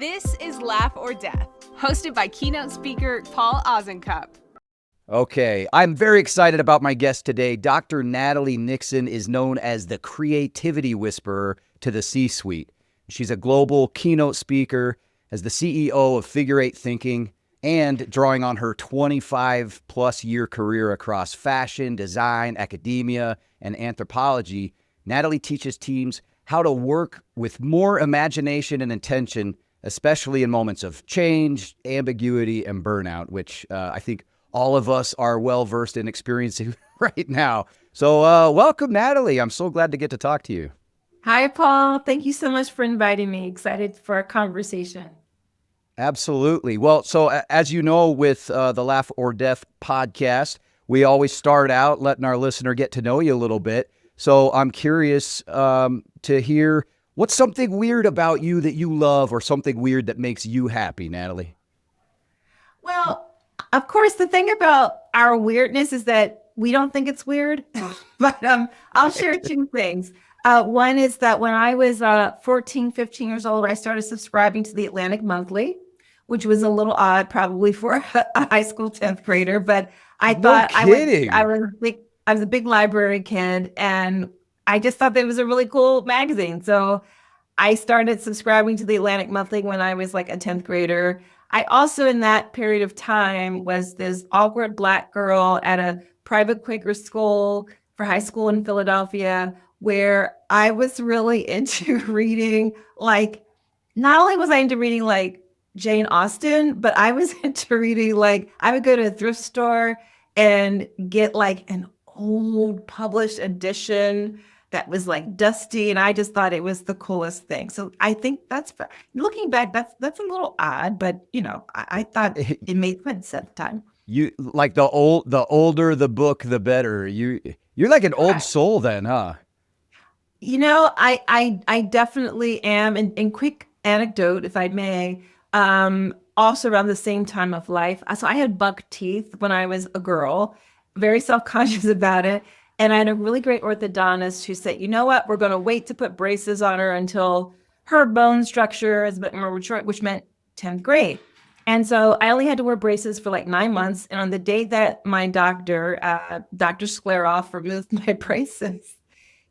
This is Laugh or Death, hosted by keynote speaker Paul Ozenkup. Okay, I'm very excited about my guest today. Dr. Natalie Nixon is known as the creativity whisperer to the C-suite. She's a global keynote speaker, as the CEO of Figure Eight Thinking, and drawing on her 25-plus year career across fashion, design, academia, and anthropology, Natalie teaches teams how to work with more imagination and intention, especially in moments of change, ambiguity, and burnout, which I think all of us are well-versed in experiencing right now. So welcome, Natalie. I'm so glad to get to talk to you. Hi, Paul. Thank you so much for inviting me. Excited for our conversation. Absolutely. Well, so as you know, with the Laugh or Death podcast, we always start out letting our listener get to know you a little bit. So I'm curious to hear, what's something weird about you that you love, or something weird that makes you happy, Natalie? Well, of course, the thing about our weirdness is that we don't think it's weird, but I'll share two things. One is that when I was 14, 15 years old, I started subscribing to the Atlantic Monthly, which was a little odd probably for a high school 10th grader, but I thought I was a big library kid, and I just thought that it was a really cool magazine. So I started subscribing to the Atlantic Monthly when I was like a 10th grader. I also, in that period of time, was this awkward Black girl at a private Quaker school for high school in Philadelphia, where I was really into reading, like, not only was I into reading like Jane Austen, but I was into reading, like, I would go to a thrift store and get like an old published edition that was like dusty, and I just thought it was the coolest thing. So I think looking back, that's a little odd, but I thought it made sense at the time. You like the older the book, the better. You're like an old soul then, huh? I definitely am. And quick anecdote, if I may, also around the same time of life. So I had buck teeth when I was a girl, very self-conscious about it. And I had a really great orthodontist who said, you know what, we're going to wait to put braces on her until her bone structure is a bit more mature, which meant 10th grade. And so I only had to wear braces for like 9 months. And on the day that my doctor, Dr. Skleroff, removed my braces,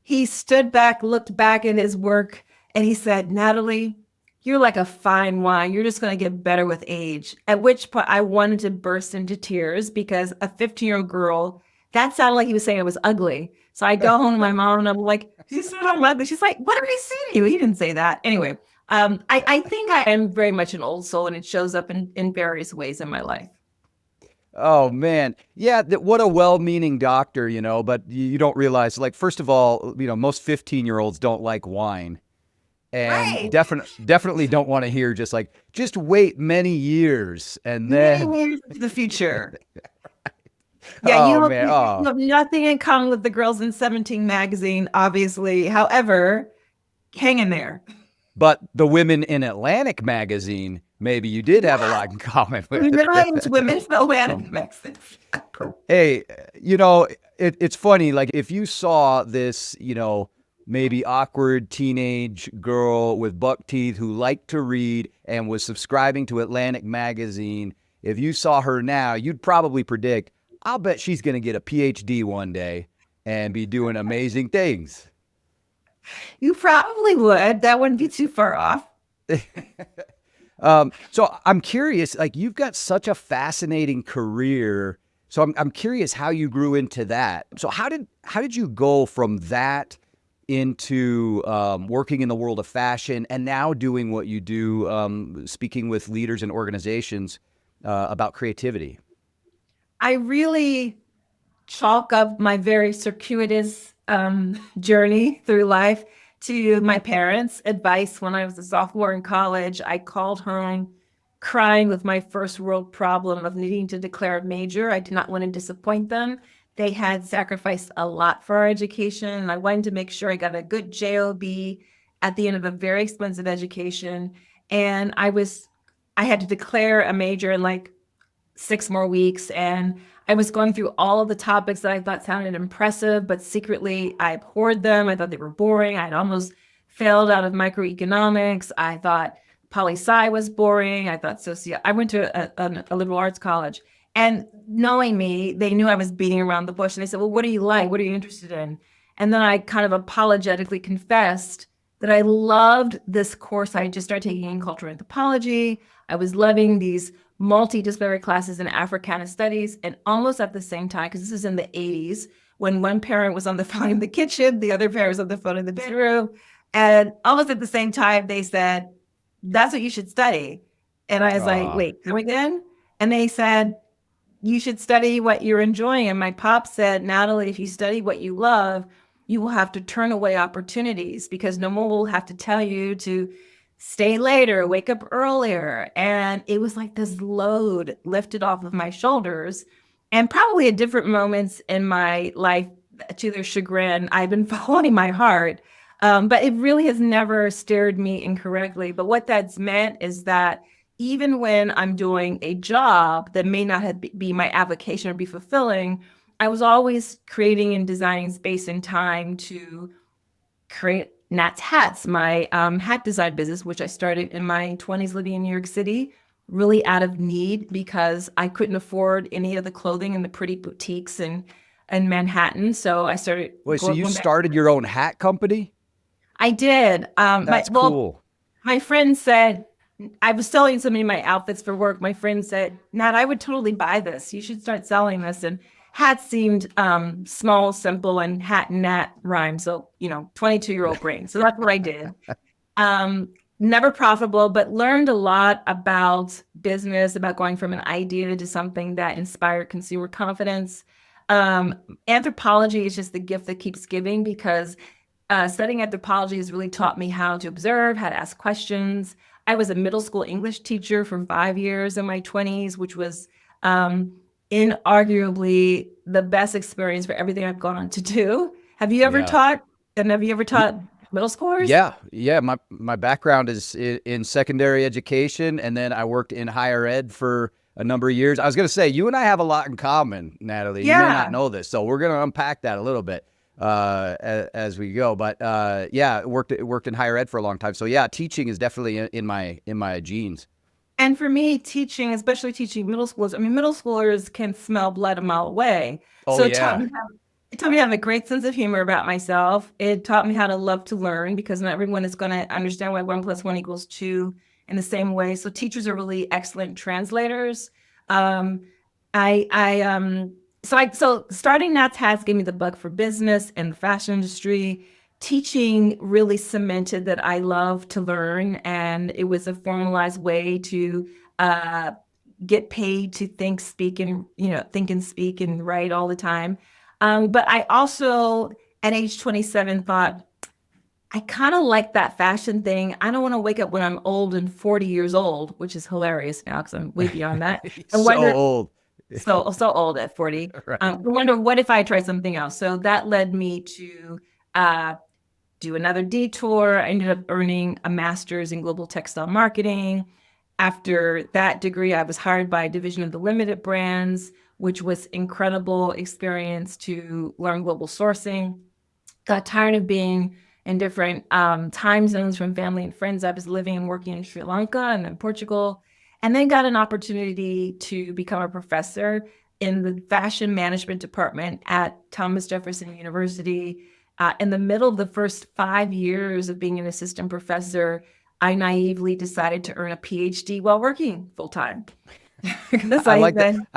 he stood back, looked back at his work, and he said, Natalie, you're like a fine wine. You're just going to get better with age. At which point I wanted to burst into tears, because a 15-year-old girl, that sounded like he was saying I was ugly. So I go home to my mom and I'm like, he said I'm ugly. She's like, what did he say to you? He didn't say that. Anyway, I think I am very much an old soul, and it shows up in various ways in my life. Oh, man. Yeah, what a well-meaning doctor, but you don't realize, like, first of all, most 15-year-olds don't like wine. And Right. definitely don't want to hear just wait many years and then Many years into the future. Yeah, Oh, you man. Oh. have nothing in common with the girls in 17 magazine, obviously. However, hang in there. But the women in Atlantic magazine, maybe you did have a lot in common with. Millions of women in Atlantic magazine. Hey, it's funny, like, if you saw this, maybe awkward teenage girl with buck teeth who liked to read and was subscribing to Atlantic magazine, if you saw her now, you'd probably predict, I'll bet she's going to get a PhD one day and be doing amazing things. You probably would. That wouldn't be too far off. So I'm curious, like, you've got such a fascinating career. So I'm curious how you grew into that. So how did you go from that into working in the world of fashion, and now doing what you do, speaking with leaders and organizations about creativity? I really chalk up my very circuitous journey through life to my parents' advice when I was a sophomore in college. I called home crying with my first world problem of needing to declare a major. I did not want to disappoint them. They had sacrificed a lot for our education, and I wanted to make sure I got a good job at the end of a very expensive education. And I had to declare a major in like 6 more weeks. And I was going through all of the topics that I thought sounded impressive, but secretly I abhorred them. I thought they were boring. I'd almost failed out of microeconomics. I thought poli-sci was boring. I thought I went to a liberal arts college, and knowing me, they knew I was beating around the bush. And they said, well, what do you like? What are you interested in? And then I kind of apologetically confessed that I loved this course I just started taking in cultural anthropology. I was loving these multidisciplinary classes in Africana studies. And almost at the same time, because this is in the 80s, when one parent was on the phone in the kitchen, the other parent was on the phone in the bedroom. And almost at the same time, they said, that's what you should study. And I was like, wait, come again? And they said, you should study what you're enjoying. And my pop said, Natalie, if you study what you love, you will have to turn away opportunities because no one will have to tell you to stay later, wake up earlier. And it was like this load lifted off of my shoulders. And probably at different moments in my life, to their chagrin, I've been following my heart. But it really has never steered me incorrectly. But what that's meant is that even when I'm doing a job that may not be my avocation or be fulfilling, I was always creating and designing space and time to create Nat's Hats, my hat design business, which I started in my 20s living in New York City, really out of need because I couldn't afford any of the clothing in the pretty boutiques in Manhattan. So I started. Wait, so you started your own hat company? I did. That's cool. My friend said, I was selling so many of my outfits for work. My friend said, Nat, I would totally buy this. You should start selling this. And hats seemed small, simple, and hat and nat rhyme. So, 22-year-old brain. So that's what I did. Never profitable, but learned a lot about business, about going from an idea to something that inspired consumer confidence. Anthropology is just the gift that keeps giving because studying anthropology has really taught me how to observe, how to ask questions. I was a middle school English teacher for 5 years in my 20s, which was inarguably the best experience for everything I've gone on to do. Have you ever taught? And have you ever taught middle schoolers? Yeah. My background is in secondary education, and then I worked in higher ed for a number of years. I was going to say, you and I have a lot in common, Natalie. You may not know this, so we're going to unpack that a little bit as we go. But worked in higher ed for a long time. So yeah, teaching is definitely in my genes. And for me, teaching, especially teaching middle schoolers, middle schoolers can smell blood a mile away. It taught me to have a great sense of humor about myself. It taught me how to love to learn because not everyone is going to understand why 1 + 1 = 2 in the same way. So teachers are really excellent translators. So starting Nat's Hats gave me the bug for business and the fashion industry. Teaching really cemented that I love to learn, and it was a formalized way to get paid to think, speak, and speak and write all the time. But I also, at age 27, thought, I kind of like that fashion thing. I don't want to wake up when I'm old and 40 years old, which is hilarious now because I'm way beyond that. Old. So old at 40. Right. I wonder, what if I try something else? So that led me to do another detour. I ended up earning a master's in global textile marketing. After that degree, I was hired by a division of the Limited Brands, which was incredible experience to learn global sourcing. Got tired of being in different time zones from family and friends. I was living and working in Sri Lanka and then Portugal, and then got an opportunity to become a professor in the fashion management department at Thomas Jefferson University. In the middle of the first 5 years of being an assistant professor, I naively decided to earn a PhD while working full time. I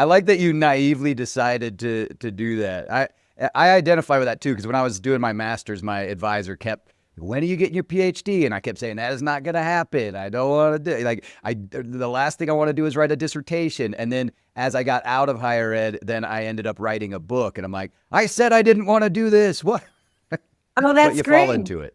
like that you naively decided to do that. I identify with that too, because when I was doing my master's, my advisor kept, when are you getting your PhD? And I kept saying, that is not going to happen. I don't want to do the last thing I want to do is write a dissertation. And then as I got out of higher ed, then I ended up writing a book. And I'm like, I said I didn't want to do this. What? Oh, that's but you great. fall into it.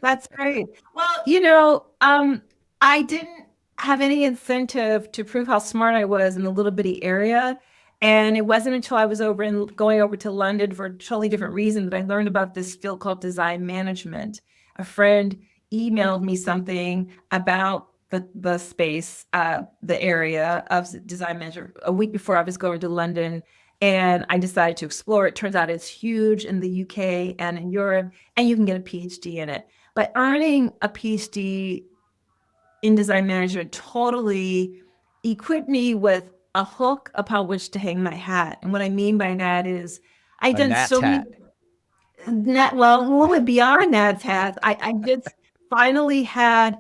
That's great. Well, I didn't have any incentive to prove how smart I was in the little bitty area. And it wasn't until I was going over to London for a totally different reason that I learned about this field called design management. A friend emailed me something about the space, the area of design management a week before I was going to London. And I decided to explore it. Turns out it's huge in the UK and in Europe, and you can get a PhD in it. But earning a PhD InDesign Management totally equipped me with a hook upon which to hang my hat. And what I mean by that is I've A done Nat's so many, hat. well, a little bit beyond Nat's hat. I just finally had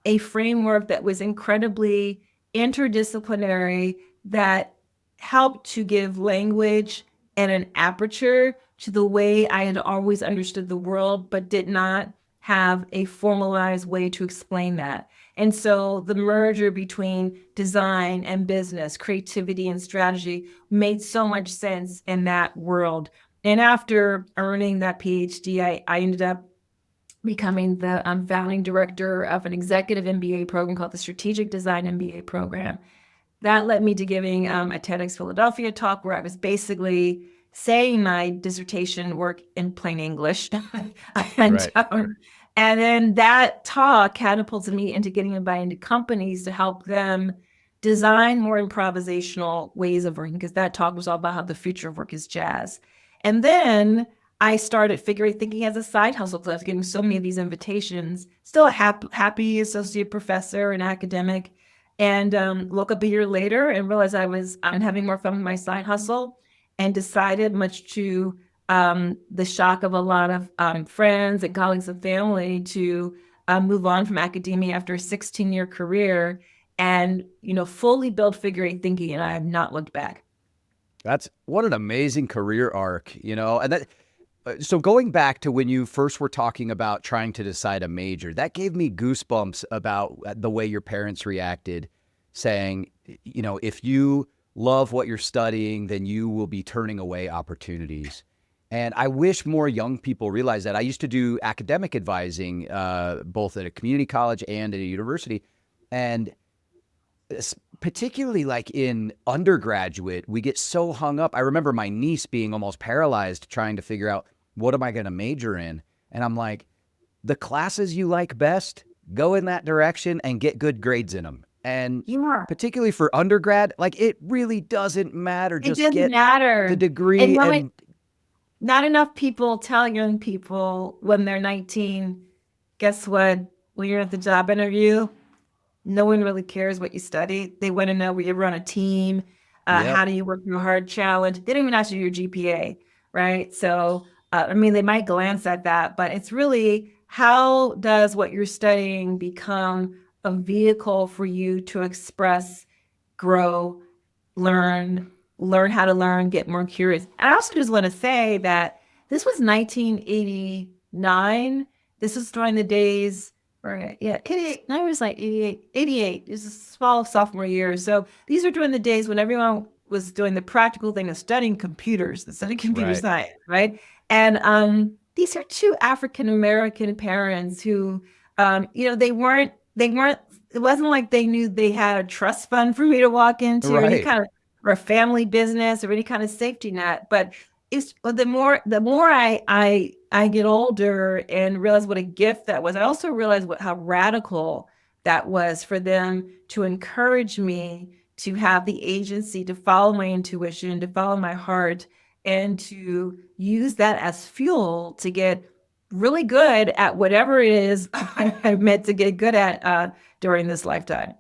a framework that was incredibly interdisciplinary that helped to give language and an aperture to the way I had always understood the world, but did not have a formalized way to explain that. And so the merger between design and business, creativity and strategy made so much sense in that world. And after earning that PhD, I ended up becoming the founding director of an executive MBA program called the Strategic Design MBA program. That led me to giving a TEDx Philadelphia talk where I was basically saying my dissertation work in plain English. and, Right. and then that talk catapulted me into getting invited into companies to help them design more improvisational ways of working, because that talk was all about how the future of work is jazz. And then I started figuring thinking as a side hustle, because I was getting so many of these invitations, still a happy associate professor and academic, and woke up a year later and realized I'm having more fun with my side hustle, and decided, much to the shock of a lot of friends and colleagues and family, to move on from academia after a 16-year career and, fully build figure eight thinking. And I have not looked back. That's what an amazing career arc, and that. So going back to when you first were talking about trying to decide a major, that gave me goosebumps about the way your parents reacted, saying, if you love what you're studying, then you will be turning away opportunities. And I wish more young people realize that. I used to do academic advising, both at a community college and at a university. And particularly like in undergraduate, we get so hung up. I remember my niece being almost paralyzed trying to figure out, what am I going to major in? And I'm like, the classes you like best, go in that direction and get good grades in them. And particularly for undergrad, like it really doesn't matter. It Just doesn't get matter. the degree. And not enough people tell young people when they're 19, guess what? When you're at the job interview, no one really cares what you study. They want to know whether you're on a team. How do you work through a hard challenge? They don't even ask you your GPA, right? So, they might glance at that, but it's really, how does what you're studying become a vehicle for you to express, grow, learn how to learn, get more curious. And I also just want to say that this was 1989. This was during the days, right? Yeah, 88. I was like 88. 88 is the fall of sophomore year. So these are during the days when everyone was doing the practical thing of studying computers, studying computer science, right? And these are two African American parents who, they weren't. It wasn't like they knew they had a trust fund for me to walk into, or any kind of, or a family business, or any kind of safety net. But the more I get older and realize what a gift that was, I also realized how radical that was for them to encourage me to have the agency to follow my intuition, to follow my heart, and to use that as fuel to get really good at whatever it is I meant to get good at during this lifetime.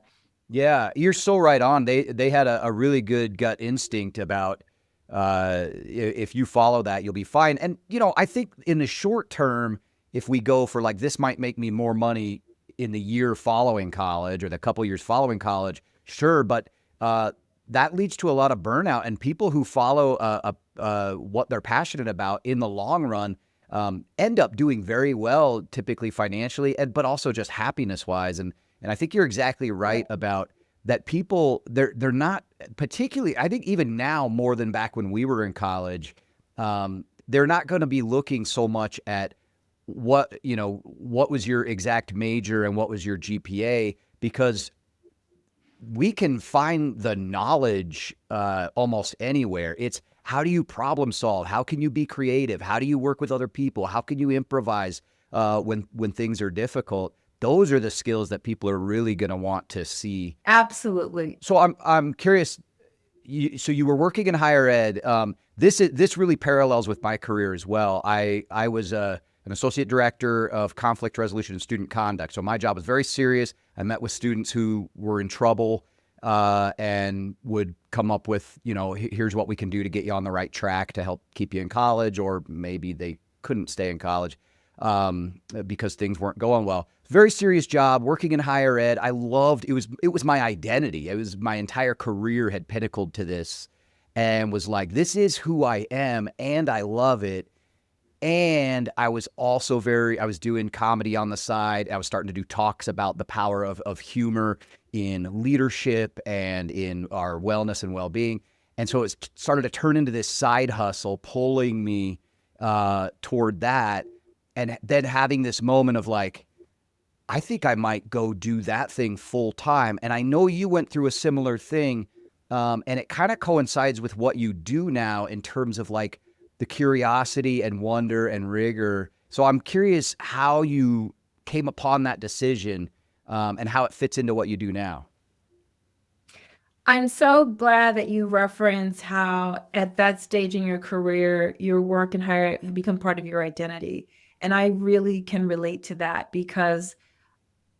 Yeah, you're so right on. They had a really good gut instinct about if you follow that, you'll be fine. And, I think in the short term, if we go for like, this might make me more money in the year following college or the couple years following college, sure. But that leads to a lot of burnout, and people who follow what they're passionate about in the long run end up doing very well, typically financially, but also just happiness wise. And I think you're exactly right about that. People, they're not particularly, I think even now more than back when we were in college, they're not going to be looking so much at what was your exact major and what was your GPA, because we can find the knowledge almost anywhere. It's how do you problem solve? How can you be creative? How do you work with other people? How can you improvise when things are difficult? Those are the skills that people are really going to want to see. Absolutely. So I'm curious. So you were working in higher ed. This really parallels with my career as well. I was an associate director of conflict resolution and student conduct. So my job was very serious. I met with students who were in trouble and would come up with, here's what we can do to get you on the right track to help keep you in college, or maybe they couldn't stay in college because things weren't going well. Very serious job, working in higher ed. I loved it. Was my identity. It was my entire career had pinnacled to this, and was like, this is who I am, and I love it. And I was also I was doing comedy on the side. I was starting to do talks about the power of humor in leadership and in our wellness and well-being. And so it started to turn into this side hustle, pulling me toward that. And then having this moment of like, I think I might go do that thing full time. And I know you went through a similar thing. And it kind of coincides with what you do now in terms of like the curiosity and wonder and rigor. So I'm curious how you came upon that decision and how it fits into what you do now. I'm so glad that you reference how at that stage in your career, your work and higher ed become part of your identity. And I really can relate to that because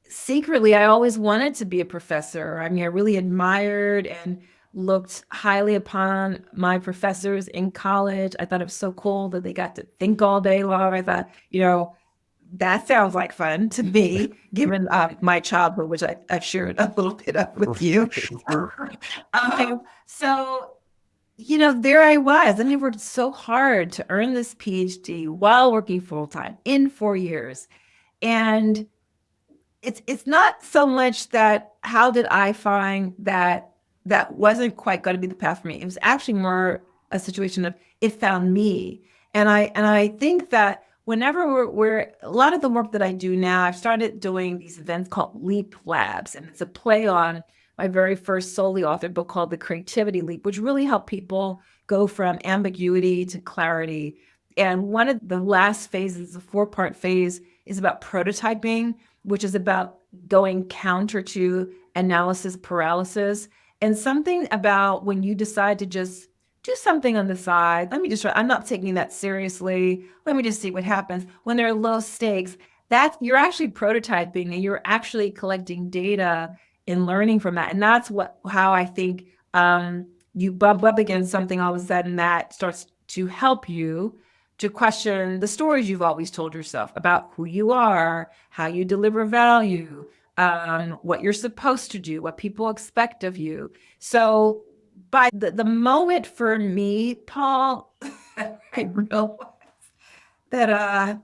secretly, I always wanted to be a professor. I mean, I really admired and looked highly upon my professors in college. I thought it was so cool that they got to think all day long. I thought, that sounds like fun to me, given my childhood, which I've shared a little bit of with you. So, there I was, and I worked so hard to earn this PhD while working full time in 4 years. And it's not so much that how did I find that wasn't quite going to be the path for me. It was actually more a situation of it found me. And I think that whenever we're a lot of the work that I do now, I've started doing these events called Leap Labs, and it's a play on my very first solely authored book called The Creativity Leap, which really helped people go from ambiguity to clarity. And one of the last phases, the 4-part phase, is about prototyping, which is about going counter to analysis paralysis. And something about when you decide to just do something on the side, I'm not taking that seriously. Let me just see what happens. When there are low stakes, you're actually prototyping and you're actually collecting data and learning from that. And that's how I think you bump up against something all of a sudden that starts to help you to question the stories you've always told yourself about who you are, how you deliver value, what you're supposed to do, what people expect of you. So by the moment for me, Paul, I realized that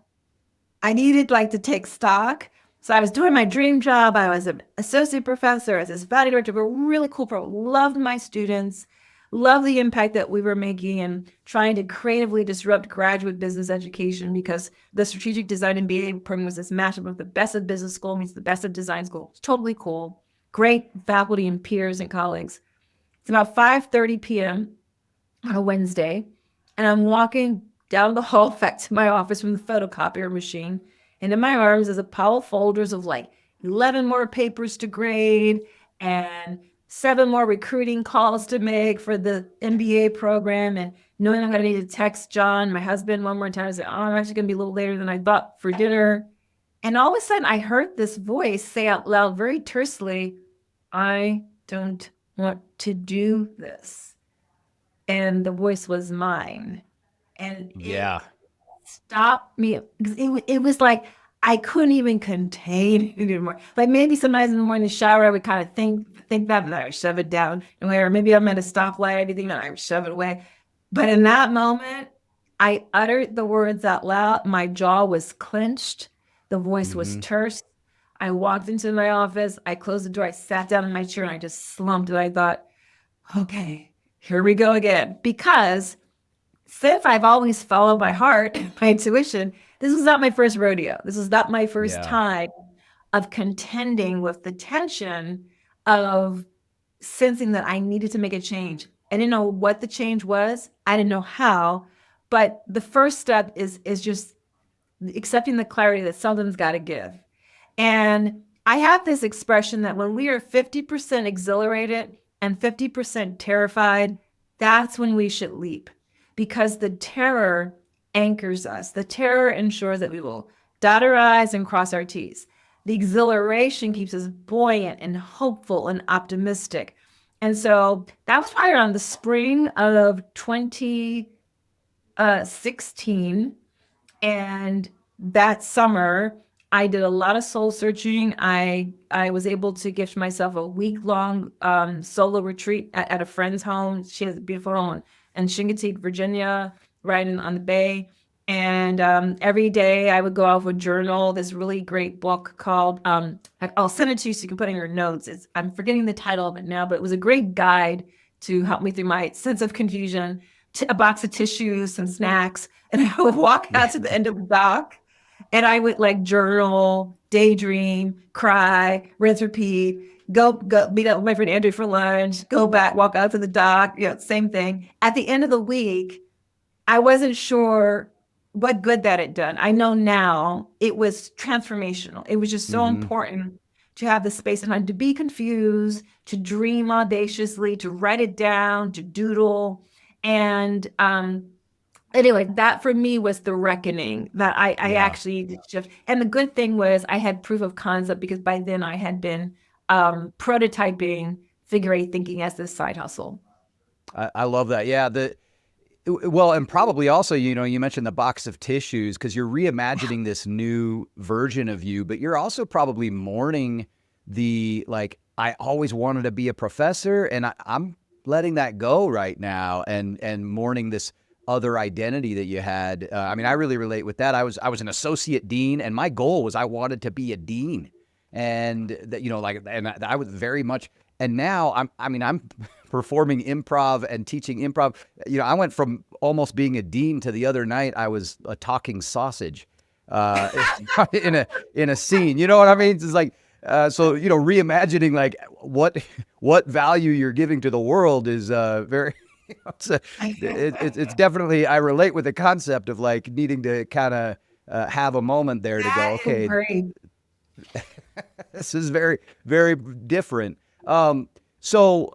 I needed to take stock. So I was doing my dream job. I was an associate professor, I was this value director of a really cool program, loved my students, loved the impact that we were making and trying to creatively disrupt graduate business education because the strategic design MBA program was this mashup of the best of business school meets the best of design school. It's totally cool. Great faculty and peers and colleagues. It's about 5:30 p.m. on a Wednesday, and I'm walking down the hall back to my office from the photocopier machine, and in my arms is a pile of folders of 11 more papers to grade and 7 more recruiting calls to make for the MBA program, and knowing I'm going to need to text John, my husband, one more time. I said, I'm actually going to be a little later than I thought for dinner. And all of a sudden, I heard this voice say out loud very tersely, I don't want to do this. And the voice was mine. And it stopped me. It was like I couldn't even contain it anymore. Maybe sometimes in the morning in the shower, I would kind of think that, and I would shove it down. Or maybe I'm at a stoplight, everything, and I would shove it away. But in that moment, I uttered the words out loud. My jaw was clenched. The voice was terse. I walked into my office. I closed the door. I sat down in my chair, and I just slumped. And I thought, okay, here we go again. Because since I've always followed my heart, my intuition, this was not my first rodeo. This was not my first time of contending with the tension of sensing that I needed to make a change. I didn't know what the change was. I didn't know how. But the first step is just accepting the clarity that something's got to give. And I have this expression that when we are 50% exhilarated and 50% terrified, that's when we should leap. Because the terror anchors us. The terror ensures that we will dot our I's and cross our T's. The exhilaration keeps us buoyant and hopeful and optimistic. And so that was probably around the spring of 2016. And that summer, I did a lot of soul searching. I was able to gift myself a week-long solo retreat at a friend's home. She has a beautiful home in Chincoteague, Virginia, right on the bay. And every day I would go out with a journal, this really great book called, I'll send it to you so you can put it in your notes. I'm forgetting the title of it now, but it was a great guide to help me through my sense of confusion, a box of tissues, some snacks. And I would walk out to the end of the dock and I would like journal, daydream, cry, rinse, repeat, go meet up with my friend Andrew for lunch, go back, walk out to the dock, same thing. At the end of the week, I wasn't sure what good that had done. I know now it was transformational. It was just so important to have the space and time to be confused, to dream audaciously, to write it down, to doodle. And anyway, that for me was the reckoning that I actually shift. And the good thing was I had proof of concept because by then I had been prototyping figure eight thinking as this side hustle. I love that. Yeah. Well, and probably also, you mentioned the box of tissues because you're reimagining this new version of you, but you're also probably mourning I always wanted to be a professor and I'm letting that go right now and mourning this other identity that you had. I really relate with that. I was an associate dean and my goal was I wanted to be a dean and that, and I was very much, and now I'm performing improv and teaching improv. I went from almost being a dean to the other night I was a talking sausage in a scene. You know what I mean? It's like reimagining like what value you're giving to the world is very. It's definitely I relate with the concept of like needing to kind of have a moment there to go. Okay, this is very very different. So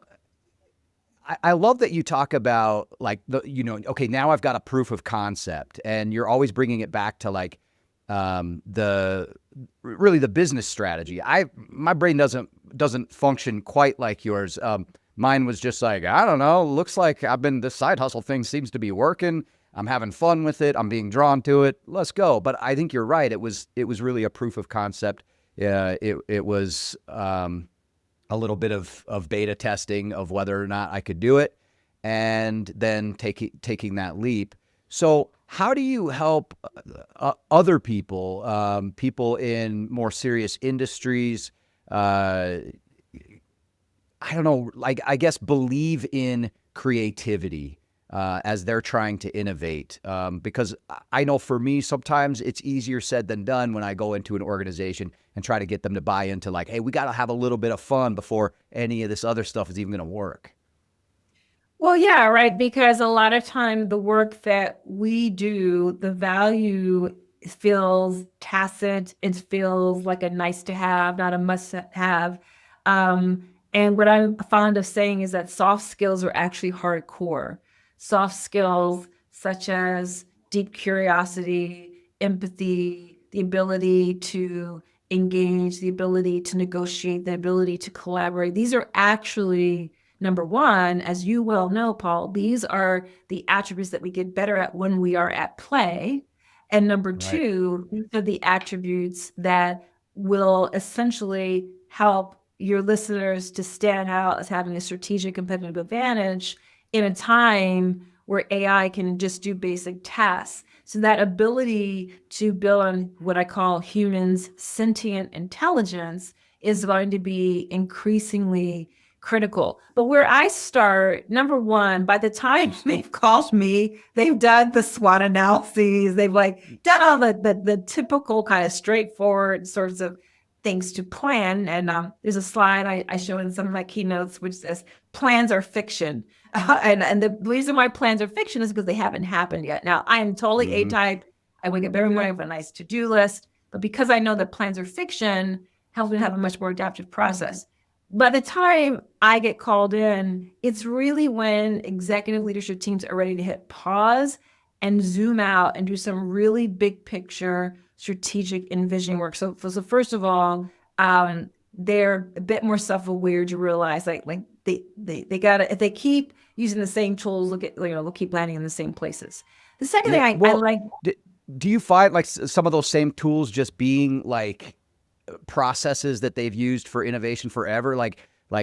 I love that you talk about like okay, now I've got a proof of concept and you're always bringing it back to like the business strategy. My brain doesn't function quite like yours. Mine was just like, I don't know, looks like this side hustle thing seems to be working. I'm having fun with it. I'm being drawn to it. Let's go. But I think you're right. It was really a proof of concept. It was a little bit of beta testing of whether or not I could do it, and then taking that leap. So how do you help other people, people in more serious industries, I don't know, like I guess believe in creativity as they're trying to innovate? Because I know for me, sometimes it's easier said than done when I go into an organization and try to get them to buy into like, hey, we got to have a little bit of fun before any of this other stuff is even going to work. Well, yeah, right. Because a lot of time the work that we do, the value feels tacit. It feels like a nice to have, not a must have. And what I'm fond of saying is that soft skills are actually hardcore. Soft skills such as deep curiosity, empathy, the ability to engage, the ability to negotiate, the ability to collaborate. These are actually, number one, as you well know, Paul, these are the attributes that we get better at when we are at play. And number two, these are the attributes that will essentially help your listeners to stand out as having a strategic competitive advantage in a time where AI can just do basic tasks. So that ability to build on what I call humans' sentient intelligence is going to be increasingly critical. But where I start, number one, by the time they've called me, they've done the SWOT analyses, they've done all the typical kind of straightforward sorts of things to plan. And there's a slide I show in some of my keynotes, which says plans are fiction. And the reason why plans are fiction is because they haven't happened yet. Now, I am totally A-type. I wake up every morning with a nice to-do list. But because I know that plans are fiction, helps me have a much more adaptive process. By the time I get called in, it's really when executive leadership teams are ready to hit pause and zoom out and do some really big picture strategic envisioning work. So first of all, they're a bit more self-aware to realize like they gotta, if they keep using the same tools, they'll keep landing in the same places. The second thing I like. Do you find like some of those same tools just being like processes that they've used for innovation forever? Like,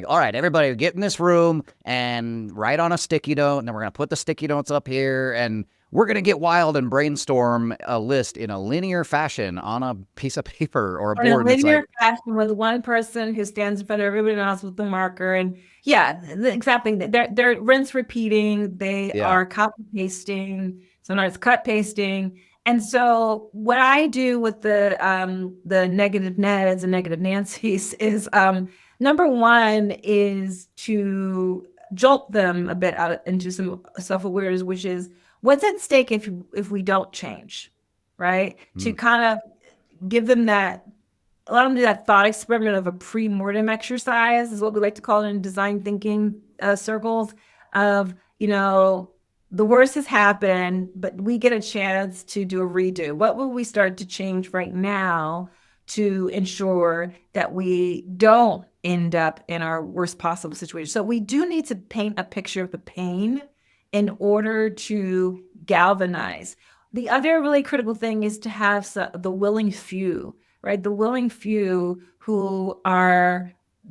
all right, everybody get in this room and write on a sticky note, and then we're going to put the sticky notes up here, and we're going to get wild and brainstorm a list in a linear fashion on a piece of paper or a board. In a linear fashion with one person who stands in front of everybody else with the marker. And exactly. They're rinse repeating. They are copy pasting. Sometimes cut pasting. And so what I do with the negative Neds and negative Nancys is, number one is to jolt them a bit out into some self-awareness, which is what's at stake if we don't change, right? To kind of give them that, allow them to do that thought experiment of a pre-mortem exercise is what we like to call it in design thinking circles of, the worst has happened, but we get a chance to do a redo. What will we start to change right now to ensure that we don't end up in our worst possible situation? So we do need to paint a picture of the pain in order to galvanize. The other really critical thing is to have the willing few, right? The willing few who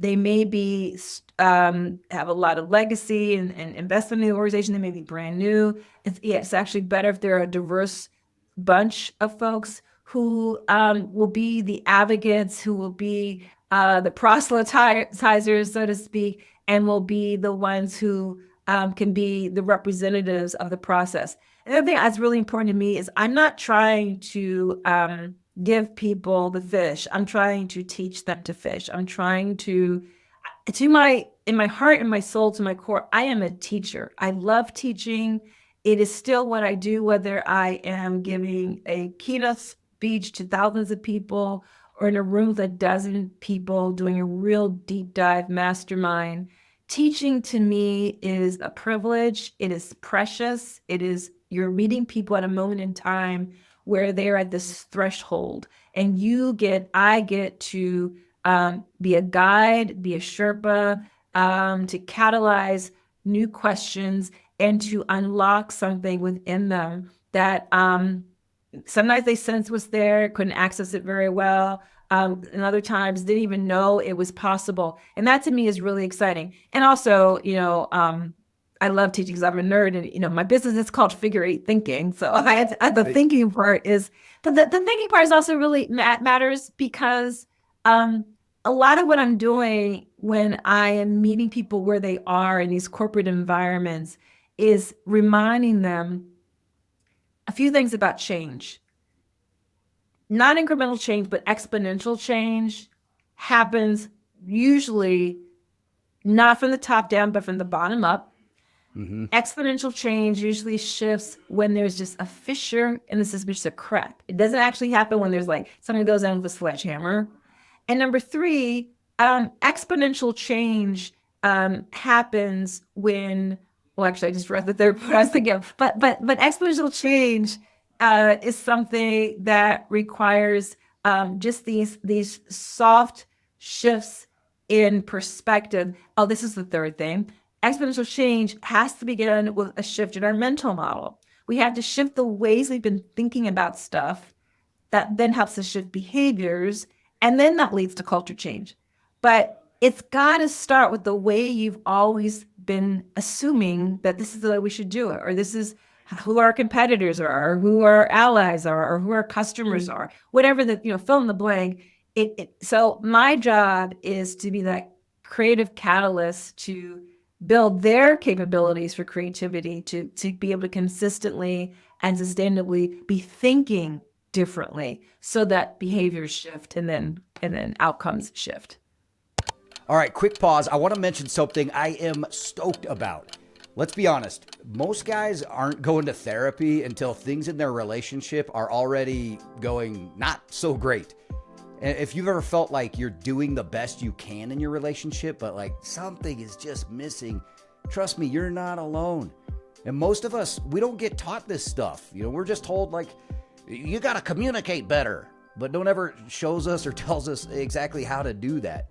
they may be, have a lot of legacy and investment in the organization. They may be brand new. It's actually better if they're a diverse bunch of folks who will be the advocates, who will be the proselytizers, so to speak, and will be the ones who can be the representatives of the process. Another thing that's really important to me is I'm not trying to give people the fish. I'm trying to teach them to fish. I'm trying to in my heart and my soul, to my core, I am a teacher. I love teaching. It is still what I do, whether I am giving a keynote speech to thousands of people or in a room with a dozen people doing a real deep dive mastermind. Teaching to me is a privilege. It is precious. You're meeting people at a moment in time where they're at this threshold, and I get to be a guide, be a Sherpa, to catalyze new questions and to unlock something within them that sometimes they sense was there, couldn't access it very well. And other times didn't even know it was possible. And that to me is really exciting. And also, I love teaching because I'm a nerd, and my business is called Figure 8 Thinking. So the thinking part is, but the thinking part is also really matters because a lot of what I'm doing when I am meeting people where they are in these corporate environments is reminding them a few things about change. Not incremental change, but exponential change happens usually not from the top down, but from the bottom up. Mm-hmm. Exponential change usually shifts when there's just a fissure in the system, just a crack. It doesn't actually happen when there's like something goes down with a sledgehammer. And number three, exponential change happens when, well, actually, I just read the third part I was thinking of, but exponential change is something that requires just these soft shifts in perspective. Oh, this is the third thing. Exponential change has to begin with a shift in our mental model. We have to shift the ways we've been thinking about stuff that then helps us shift behaviors, and then that leads to culture change. But it's got to start with the way you've always been assuming that this is the way we should do it, or this is who our competitors are, or who our allies are, or who our customers are, whatever fill in the blank. So my job is to be that creative catalyst to build their capabilities for creativity, to be able to consistently and sustainably be thinking differently so that behaviors shift and then outcomes shift. All right, quick pause. I want to mention something I am stoked about. Let's be honest. Most guys aren't going to therapy until things in their relationship are already going not so great. And if you've ever felt like you're doing the best you can in your relationship, but like something is just missing, trust me, you're not alone. And most of us, we don't get taught this stuff. We're just told like, you got to communicate better, but no one ever shows us or tells us exactly how to do that.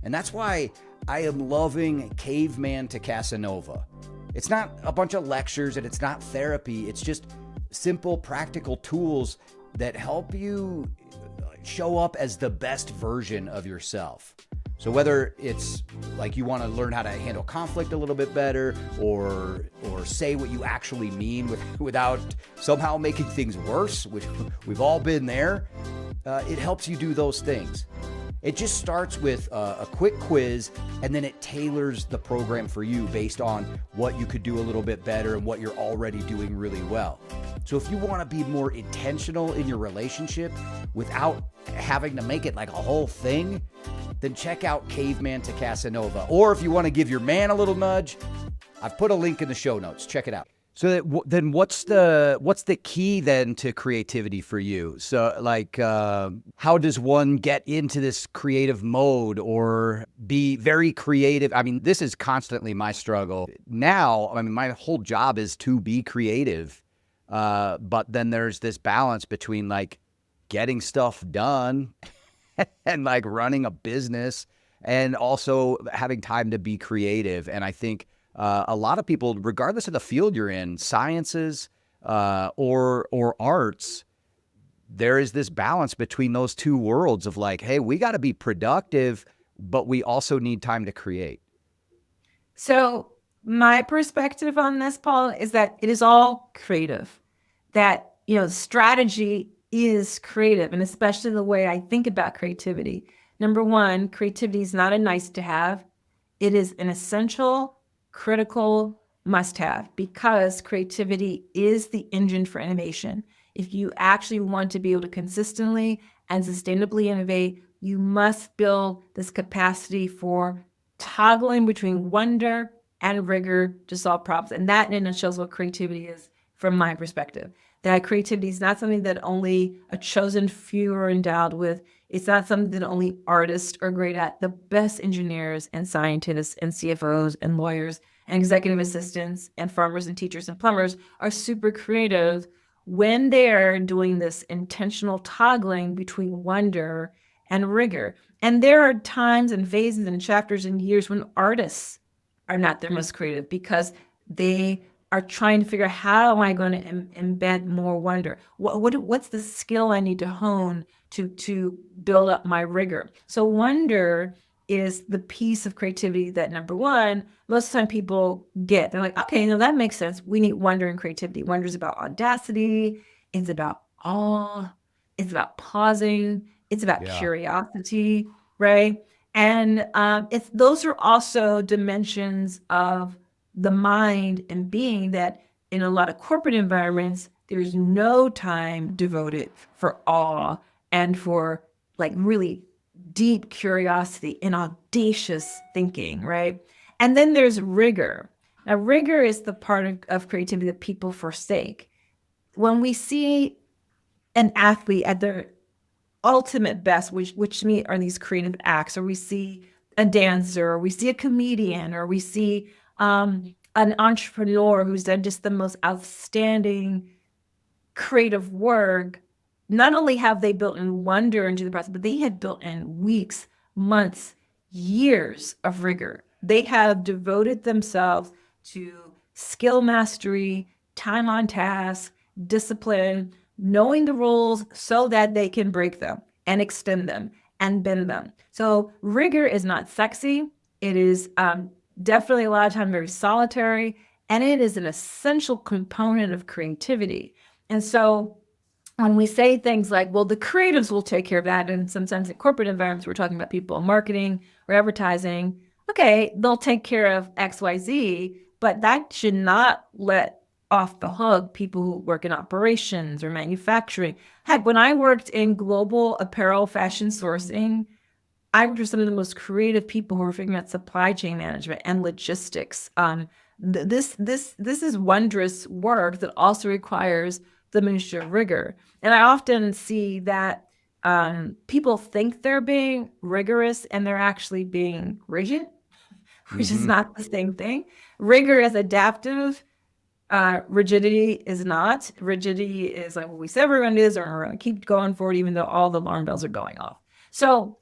And that's why I am loving Caveman to Casanova. It's not a bunch of lectures and it's not therapy. It's just simple, practical tools that help you show up as the best version of yourself. So whether it's like you want to learn how to handle conflict a little bit better, or say what you actually mean without somehow making things worse, which we've all been there, it helps you do those things. It just starts with a quick quiz, and then it tailors the program for you based on what you could do a little bit better and what you're already doing really well. So if you want to be more intentional in your relationship without having to make it like a whole thing, then check out Caveman to Casanova. Or if you want to give your man a little nudge, I've put a link in the show notes. Check it out. So then what's the key then to creativity for you? So like, how does one get into this creative mode or be very creative? I mean, this is constantly my struggle. Now, I mean, my whole job is to be creative. But then there's this balance between like getting stuff done and like running a business and also having time to be creative. And I think a lot of people, regardless of the field you're in, sciences or arts, there is this balance between those two worlds of like, hey, we got to be productive, but we also need time to create. So my perspective on this, Paul, is that it is all creative. That, strategy is creative, and especially the way I think about creativity. Number one, creativity is not a nice to have. It is an essential, critical must-have, because creativity is the engine for innovation. If you actually want to be able to consistently and sustainably innovate, you must build this capacity for toggling between wonder and rigor to solve problems. And that in a nutshell is what creativity is from my perspective. That creativity is not something that only a chosen few are endowed with. It's not something that only artists are great at. The best engineers and scientists and CFOs and lawyers and executive assistants and farmers and teachers and plumbers are super creative when they're doing this intentional toggling between wonder and rigor. And there are times and phases and chapters and years when artists are not their most creative because they are trying to figure out, how am I going to embed more wonder? What's the skill I need to hone to build up my rigor? So wonder is the piece of creativity that, number one, most of the time people get. They're like, okay, no, that makes sense. We need wonder and creativity. Wonder is about audacity. It's about awe. It's about pausing. It's about curiosity, right? And those are also dimensions of the mind and being that in a lot of corporate environments, there's no time devoted for awe and for like really deep curiosity and audacious thinking, right? And then there's rigor. Now, rigor is the part of creativity that people forsake. When we see an athlete at their ultimate best, which to me are these creative acts, or we see a dancer, or we see a comedian, or we see an entrepreneur who's done just the most outstanding creative work, not only have they built in wonder into the process, but they have built in weeks, months, years of rigor. They have devoted themselves to skill mastery, time on task, discipline, knowing the rules so that they can break them and extend them and bend them. So rigor is not sexy. It is definitely a lot of time very solitary, and it is an essential component of creativity. And so when we say things like, well, the creatives will take care of that, and sometimes in corporate environments, we're talking about people in marketing or advertising, okay, they'll take care of X, Y, Z, but that should not let off the hook people who work in operations or manufacturing. Heck, when I worked in global apparel fashion sourcing, I worked with some of the most creative people who were figuring out supply chain management and logistics. This is wondrous work that also requires the ministry of rigor. And I often see that people think they're being rigorous and they're actually being rigid, which is not the same thing. Rigor is adaptive. Rigidity is not. Rigidity is like, well, we said we're going to do this, or we're going to keep going forward, even though all the alarm bells are going off. So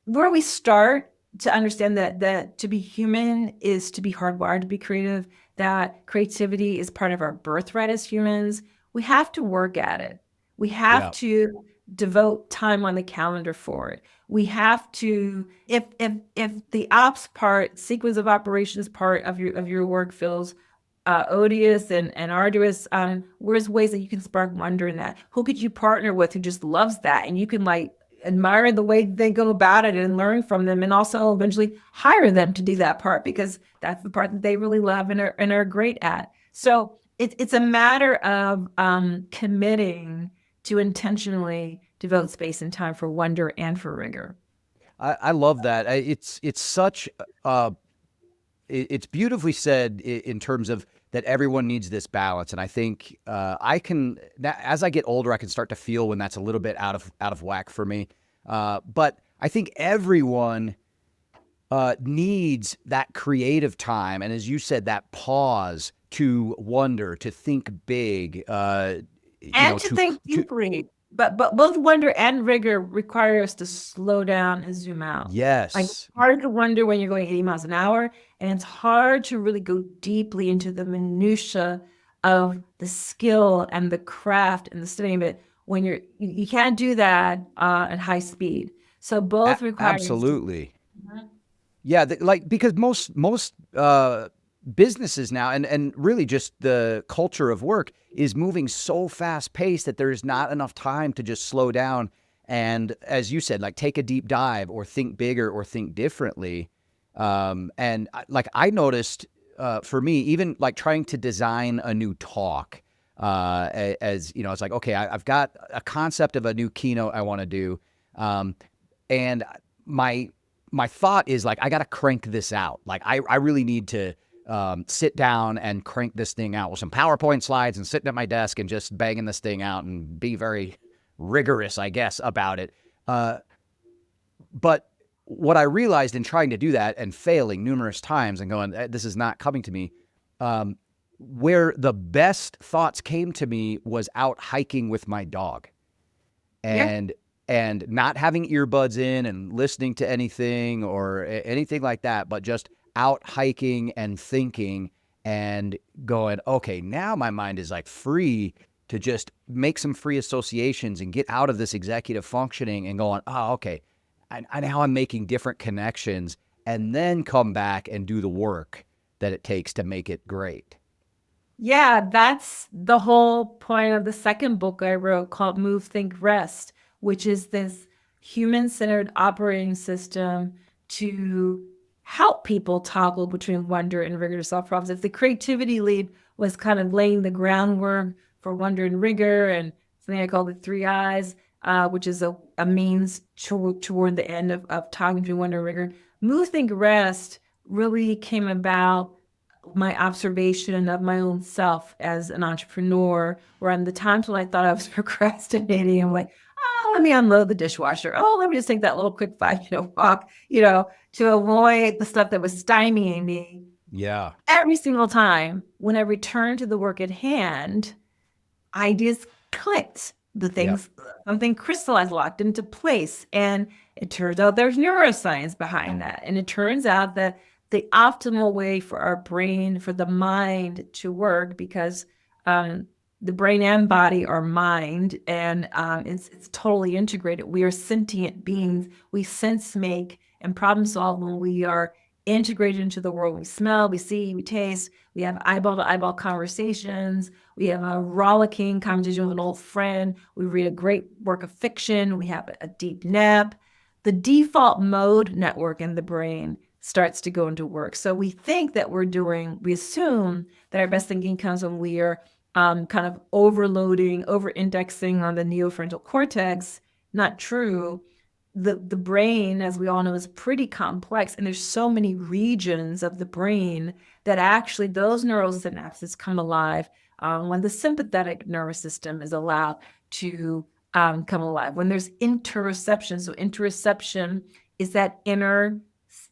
where we start to understand that to be human is to be hardwired to be creative, that creativity is part of our birthright as humans, we have to work at it. We have to devote time on the calendar for it. We have to, if the ops part, sequence of operations part of your work feels odious and arduous, where's ways that you can spark wonder in that? Who could you partner with who just loves that? And you can like admire the way they go about it and learn from them, and also eventually hire them to do that part, because that's the part that they really love and are great at. So it's a matter of committing to intentionally devote space and time for wonder and for rigor. I love that. It's such it's beautifully said in terms of that everyone needs this balance, and I think I can, as I get older, I can start to feel when that's a little bit out of whack for me. But I think everyone needs that creative time, and as you said, that pause to wonder, to think big, and to think deeply. But both wonder and rigor require us to slow down and zoom out. Yes. Like, it's hard to wonder when you're going 80 miles an hour, and it's hard to really go deeply into the minutia of the skill and the craft and the study of it when you can't do that at high speed. So both require absolutely. Yeah, because most businesses now, and really just the culture of work is moving so fast paced that there's not enough time to just slow down and, as you said, like take a deep dive or think bigger or think differently. And like I noticed for me, even like trying to design a new talk, as you know, it's like, okay, I've got a concept of a new keynote I want to do. And my thought is like, I got to crank this out. Like I really need to sit down and crank this thing out with some PowerPoint slides and sitting at my desk and just banging this thing out and be very rigorous, I guess, about it. But what I realized in trying to do that and failing numerous times and going, this is not coming to me, where the best thoughts came to me was out hiking with my dog. And not having earbuds in and listening to anything or anything like that, but just out hiking and thinking and going, okay, now my mind is like free to just make some free associations and get out of this executive functioning and going, oh, okay, now I'm making different connections, and then come back and do the work that it takes to make it great. Yeah, that's the whole point of the second book I wrote called Move, Think, Rest, which is this human-centered operating system to help people toggle between wonder and rigor to solve problems. If the creativity lead was kind of laying the groundwork for wonder and rigor, and something I call the 3 I's, which is a means toward the end of toggling between wonder and rigor, Move, Think, Rest really came about my observation of my own self as an entrepreneur, where on the times when I thought I was procrastinating, I'm like, oh, let me unload the dishwasher. Oh, let me just take that little quick 5-minute walk, to avoid the stuff that was stymieing me. Yeah. Every single time when I returned to the work at hand, ideas clicked. The things, something crystallized, locked into place. And it turns out there's neuroscience behind that. And it turns out that the optimal way for our brain, for the mind to work, because the brain and body are mind, and it's totally integrated. We are sentient beings. We sense, make, and problem solve when we are integrated into the world. We smell, we see, we taste, we have eyeball-to-eyeball conversations, we have a rollicking conversation with an old friend, we read a great work of fiction, we have a deep nap. The default mode network in the brain starts to go into work. So we assume that our best thinking comes when we are kind of overloading, over-indexing on the neofrontal cortex. Not true. The brain, as we all know, is pretty complex, and there's so many regions of the brain that actually those neural synapses come alive when the sympathetic nervous system is allowed to come alive. When there's interoception, so interoception is that inner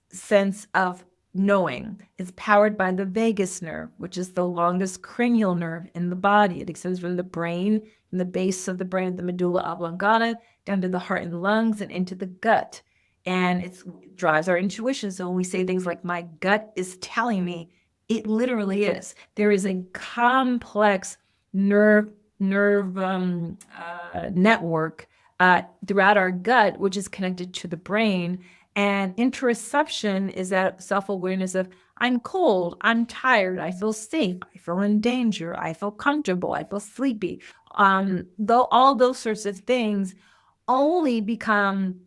sense of knowing. It's powered by the vagus nerve, which is the longest cranial nerve in the body. It extends from the brain, from the base of the brain, the medulla oblongata, down to the heart and lungs and into the gut. And it drives our intuition. So when we say things like, my gut is telling me, it literally is. There is a complex nerve network throughout our gut, which is connected to the brain. And interoception is that self-awareness of, I'm cold, I'm tired, I feel safe, I feel in danger, I feel comfortable, I feel sleepy. Though all those sorts of things only become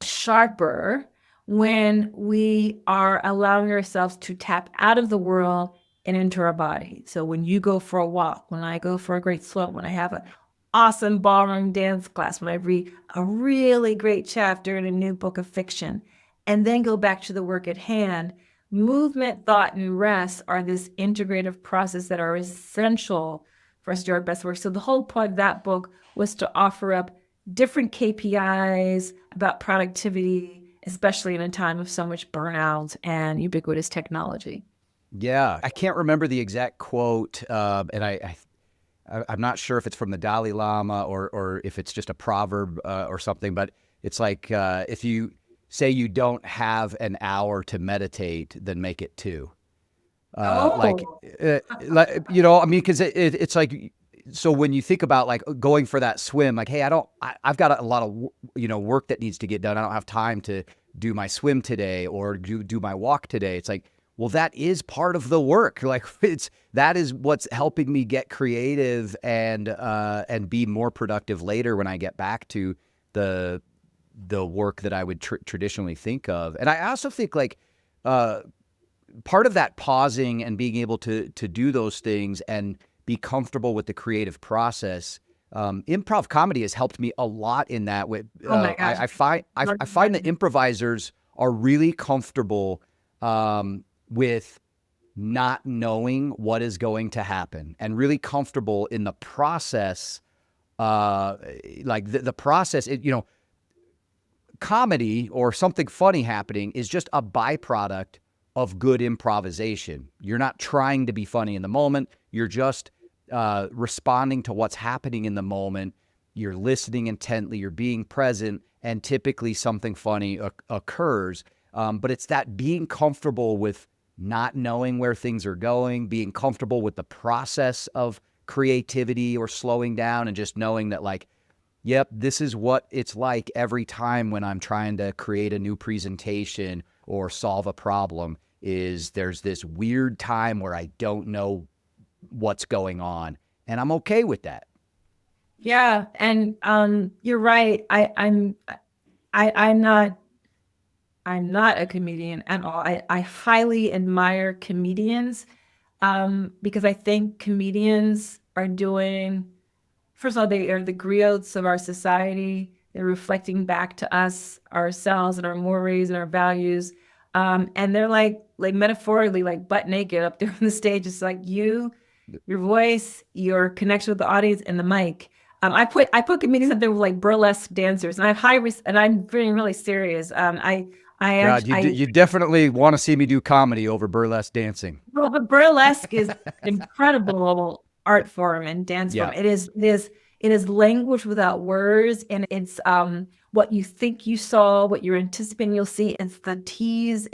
sharper when we are allowing ourselves to tap out of the world and into our body. So when you go for a walk, when I go for a great swim, when I have an awesome ballroom dance class, when I read a really great chapter in a new book of fiction, and then go back to the work at hand, movement, thought, and rest are this integrative process that are essential for us to do our best work. So the whole point of that book was to offer up different KPIs about productivity, especially in a time of so much burnout and ubiquitous technology. Yeah, I can't remember the exact quote, and I'm not sure if it's from the Dalai Lama or if it's just a proverb or something, but it's like if you say you don't have an hour to meditate, then make it two. Like, you know, I mean, because it's like, so when you think about like going for that swim, like, hey, I've got a lot of, you know, work that needs to get done. I don't have time to do my swim today or do my walk today. It's like, well, that is part of the work. Like that is what's helping me get creative and be more productive later when I get back to the work that I would traditionally think of. And I also think like, part of that pausing and being able to do those things and be comfortable with the creative process. Improv comedy has helped me a lot in that way. Oh my gosh. I find that improvisers are really comfortable with not knowing what is going to happen and really comfortable in the process. Like the process, you know, comedy or something funny happening is just a byproduct of good improvisation. You're not trying to be funny in the moment. You're just responding to what's happening in the moment. You're listening intently. You're being present, and typically something funny occurs. But it's that being comfortable with not knowing where things are going, being comfortable with the process of creativity or slowing down, and just knowing that, like, yep, this is what it's like every time when I'm trying to create a new presentation or solve a problem, is there's this weird time where I don't know what's going on, and I'm okay with that. Yeah, and you're right. I'm not a comedian at all. I highly admire comedians because I think comedians are doing, first of all, they are the griots of our society. They're reflecting back to us, ourselves, and our mores and our values. And they're like metaphorically, like butt naked up there on the stage. It's like your voice, your connection with the audience, and the mic. I put comedians up there with like burlesque dancers, and I have high and I'm being really serious. You definitely want to see me do comedy over burlesque dancing. Well, but burlesque is incredible art form and dance form. It is language without words, and it's what you think you saw, what you're anticipating you'll see. It's the tease.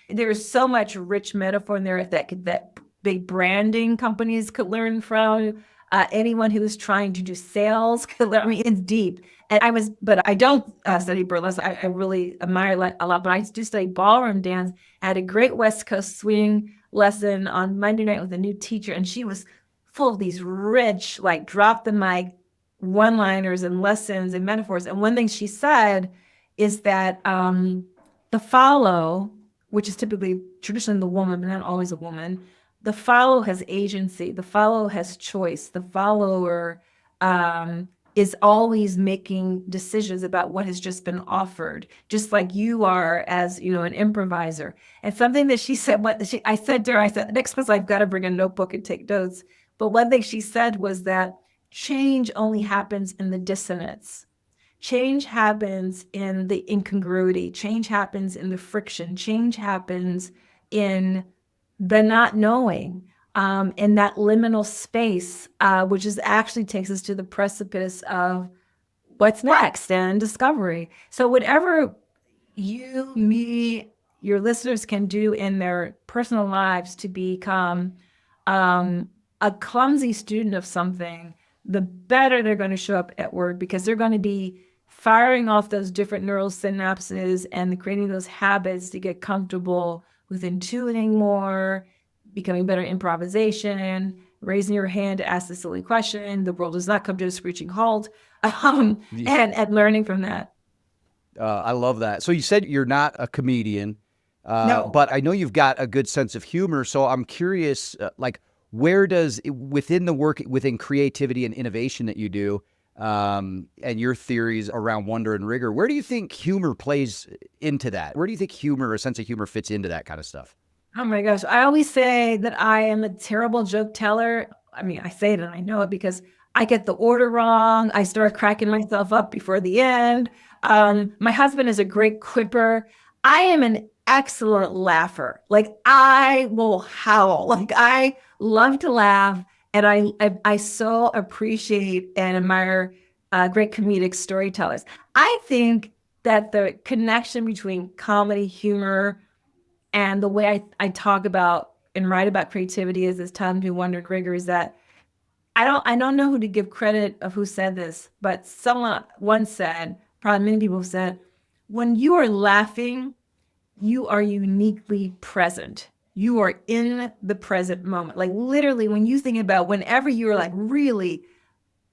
There's so much rich metaphor in there that big branding companies could learn from. Anyone who is trying to do sales could learn. I mean, it's deep. But I don't study burlesque. I really admire it a lot, but I do study ballroom dance. I had a great West Coast swing lesson on Monday night with a new teacher, and she was full of these rich, like drop the mic one-liners and lessons and metaphors. And one thing she said is that the follow, which is typically traditionally the woman, but not always a woman, the follow has agency. The follow has choice. The follower is always making decisions about what has just been offered, just like you are as, you know, an improviser. And something that she said, I said to her, next month I've got to bring a notebook and take notes. But one thing she said was that change only happens in the dissonance. Change happens in the incongruity. Change happens in the friction. Change happens in the not knowing, in that liminal space, which is actually takes us to the precipice of what's next and discovery. So whatever you, me, your listeners can do in their personal lives to become a clumsy student of something, the better they're going to show up at work, because they're going to be firing off those different neural synapses and creating those habits to get comfortable with intuiting more, becoming better in improvisation, raising your hand to ask the silly question. The world does not come to a screeching halt, and learning from that. I love that. So you said you're not a comedian, No. but I know you've got a good sense of humor. So I'm curious, like, where does within the work, within creativity and innovation that you do, and your theories around wonder and rigor, where do you think humor plays into that? Where do you think humor, a sense of humor, fits into that kind of stuff? Oh my gosh. I always say that I am a terrible joke teller. I mean, I say it and I know it because I get the order wrong. I start cracking myself up before the end. My husband is a great quipper. I am an excellent laugher. Like, I will howl. Like, I love to laugh. And I so appreciate and admire great comedic storytellers. I think that the connection between comedy, humor, and the way I talk about and write about creativity is this time to wonder rigor is that I don't know who to give credit of who said this, but someone once said, probably many people have said, when you are laughing, you are uniquely present. You are in the present moment. Like, literally, when you think about whenever you're like really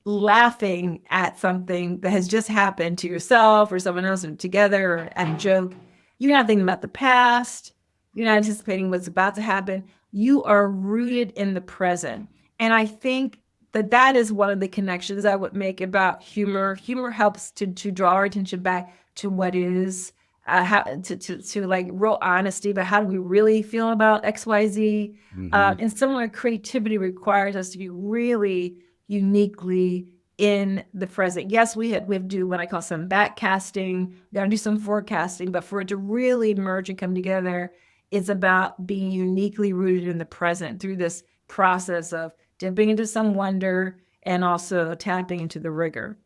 laughing at something that has just happened to yourself or someone else, or together, or at a joke, you're not thinking about the past. You're not anticipating what's about to happen. You are rooted in the present. And I think that that is one of the connections I would make about humor. Humor helps to draw our attention back to what is, how to like real honesty about how do we really feel about XYZ. And similar, creativity requires us to be really uniquely in the present. Yes, we have to do what I call some backcasting. We got to do some forecasting, but for it to really merge and come together, it's about being uniquely rooted in the present through this process of dipping into some wonder and also tapping into the rigor.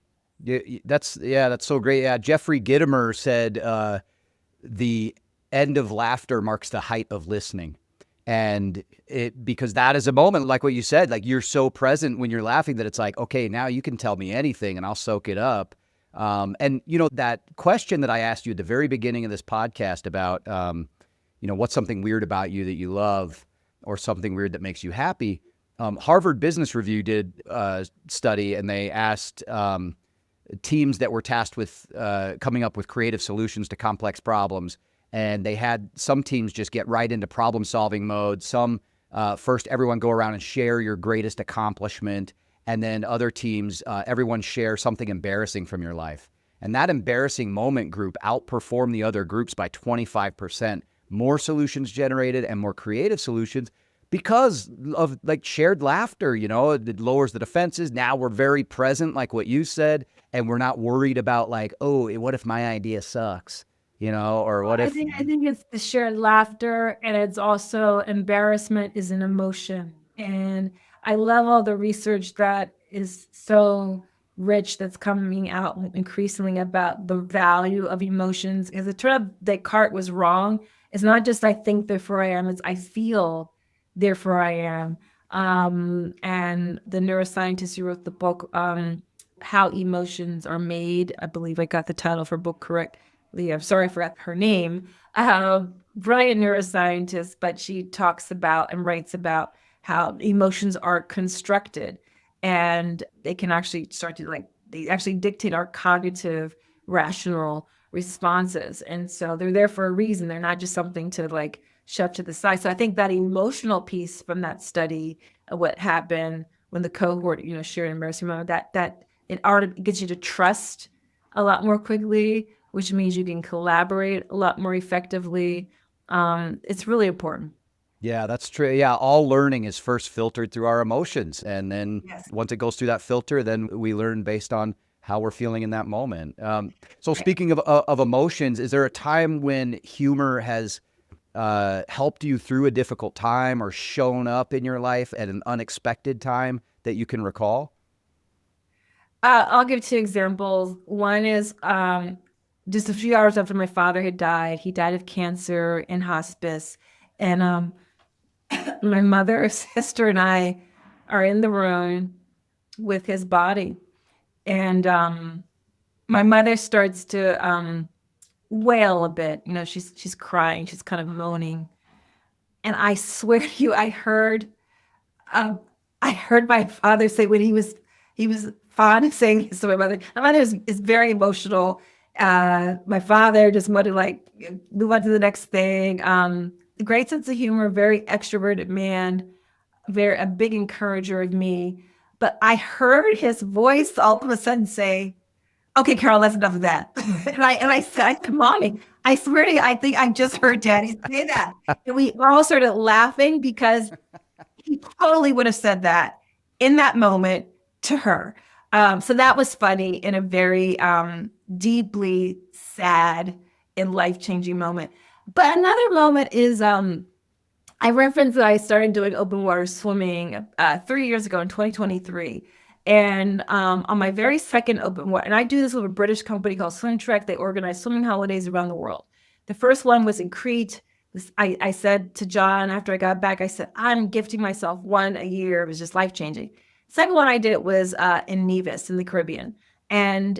That's so great. Yeah, Jeffrey Gitomer said the end of laughter marks the height of listening. And because that is a moment, like what you said, like you're so present when you're laughing that it's like, okay, now you can tell me anything and I'll soak it up. And that question that I asked you at the very beginning of this podcast about, what's something weird about you that you love or something weird that makes you happy? Harvard Business Review did a study, and they asked teams that were tasked with coming up with creative solutions to complex problems. And they had some teams just get right into problem solving mode. Some first, everyone go around and share your greatest accomplishment. And then other teams, everyone share something embarrassing from your life. And that embarrassing moment group outperformed the other groups by 25%. More solutions generated and more creative solutions because of like shared laughter. It lowers the defenses. Now we're very present, like what you said, and we're not worried about like, oh, what if my idea sucks? Or what if... I think it's the shared laughter, and it's also embarrassment is an emotion. And I love all the research that is so rich that's coming out increasingly about the value of emotions. Because it turned out Descartes was wrong. It's not just I think, therefore I am, it's I feel, therefore I am. And the neuroscientist who wrote the book, How Emotions Are Made, I believe I got the title for book correct. I'm sorry, I forgot her name. Brilliant neuroscientist, but she talks about and writes about how emotions are constructed, and they can actually start to they actually dictate our cognitive, rational responses. And so they're there for a reason. They're not just something to shove to the side. So I think that emotional piece from that study, what happened when the cohort, shared embarrassing moment, that it gets you to trust a lot more quickly, which means you can collaborate a lot more effectively. It's really important. Yeah, that's true. Yeah, all learning is first filtered through our emotions. And then once it goes through that filter, then we learn based on how we're feeling in that moment. So speaking of emotions, is there a time when humor has helped you through a difficult time or shown up in your life at an unexpected time that you can recall? I'll give two examples. One is just a few hours after my father had died. He died of cancer in hospice. And my mother, sister, and I are in the room with his body. And my mother starts to wail a bit. You know, she's crying. She's kind of moaning. And I swear to you, um, I heard my father say when he was fond of saying this to my mother. My mother is very emotional. My father just wanted to like move on to the next thing. Great sense of humor, very extroverted man, very a big encourager of me. But I heard his voice all of a sudden say, "Okay, Carol, that's enough of that." And I said, "Mommy, I swear to you, I think I just heard Daddy say that." And we all started laughing because he totally would have said that in that moment to her. So that was funny in a very deeply sad and life-changing moment. But another moment is I referenced that I started doing open water swimming 3 years ago in 2023. And on my very second open water, and I do this with a British company called Swim Trek. They organize swimming holidays around the world. The first one was in Crete. I said to John after I got back, I said, I'm gifting myself one a year. It was just life-changing. Second one I did was in Nevis in the Caribbean. And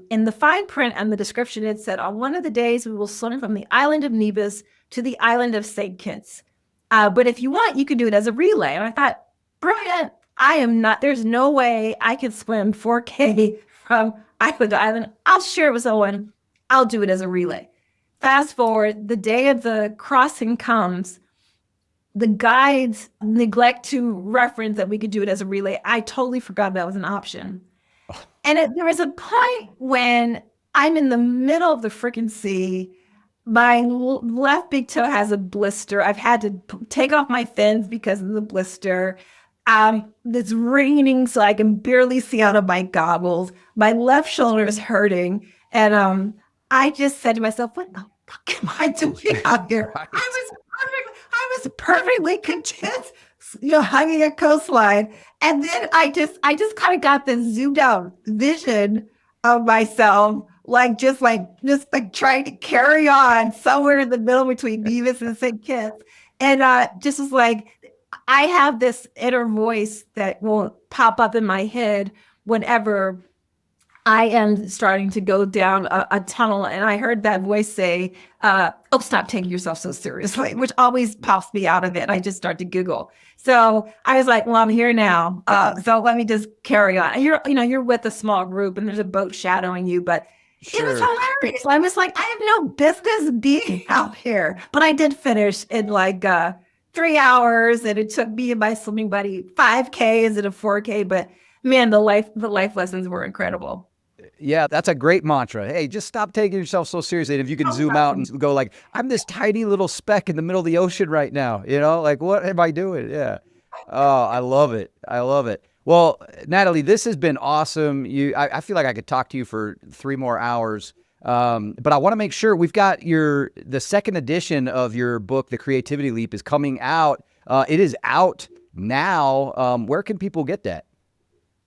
in the fine print and the description, it said, on one of the days, we will swim from the island of Nevis to the island of St. Kitts. But if you want, you can do it as a relay. And I thought, brilliant. There's no way I can swim 4K from island to island. I'll share it with someone. I'll do it as a relay. Fast forward, the day of the crossing comes, the guides neglect to reference that we could do it as a relay. I totally forgot that was an option. And there was a point when I'm in the middle of the freaking sea. My left big toe has a blister. I've had to take off my fins because of the blister. It's raining, so I can barely see out of my goggles. My left shoulder is hurting. And I just said to myself, what the fuck am I doing out here? Right. I was perfectly content, hugging a coastline. And then I just kind of got this zoomed out vision of myself, just trying to carry on somewhere in the middle between Nevis and St. Kitts. And just was like, I have this inner voice that will pop up in my head whenever I am starting to go down a tunnel. And I heard that voice say, oh, stop taking yourself so seriously, which always pops me out of it. I just start to giggle. So I was like, well, I'm here now. So let me just carry on. And you're with a small group and there's a boat shadowing you, but It was hilarious. I was like, I have no business being out here. But I did finish in 3 hours, and it took me and my swimming buddy 5K instead of 4K. But man, the life lessons were incredible. Yeah, that's a great mantra. Hey, just stop taking yourself so seriously. And if you can zoom out and go I'm this tiny little speck in the middle of the ocean right now, what am I doing? Yeah. Oh, I love it. I love it. Well, Natalie, this has been awesome. I feel like I could talk to you for 3 more hours. But I want to make sure we've got the second edition of your book, The Creativity Leap, is coming out. It is out now. Where can people get that?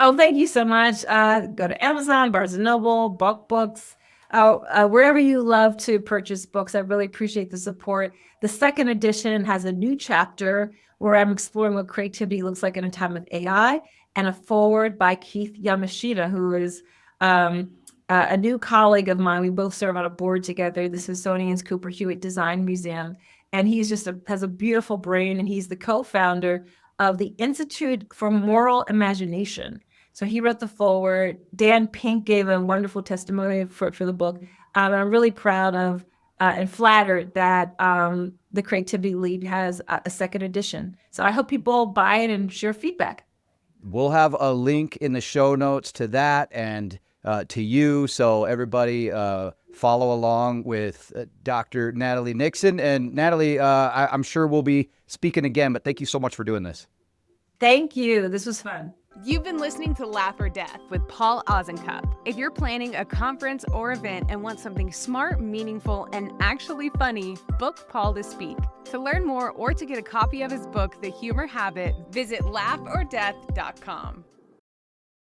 Oh, thank you so much. Go to Amazon, Barnes & Noble, Books, wherever you love to purchase books. I really appreciate the support. The second edition has a new chapter where I'm exploring what creativity looks like in a time of AI, and a foreword by Keith Yamashita, who is a new colleague of mine. We both serve on a board together, the Smithsonian's Cooper Hewitt Design Museum. And he's has a beautiful brain, and he's the co-founder of the Institute for Moral Imagination. So he wrote the foreword. Dan Pink gave a wonderful testimony for the book. And I'm really proud of and flattered that the Creativity Leap has a second edition. So I hope people buy it and share feedback. We'll have a link in the show notes to that and to you. So everybody follow along with Dr. Natalie Nixon. And Natalie, I'm sure we'll be speaking again, but thank you so much for doing this. Thank you. This was fun. You've been listening to Laugh or Death with Paul Ozenkup. If you're planning a conference or event and want something smart, meaningful, and actually funny, book Paul to speak. To learn more or to get a copy of his book, The Humor Habit, visit laughordeath.com.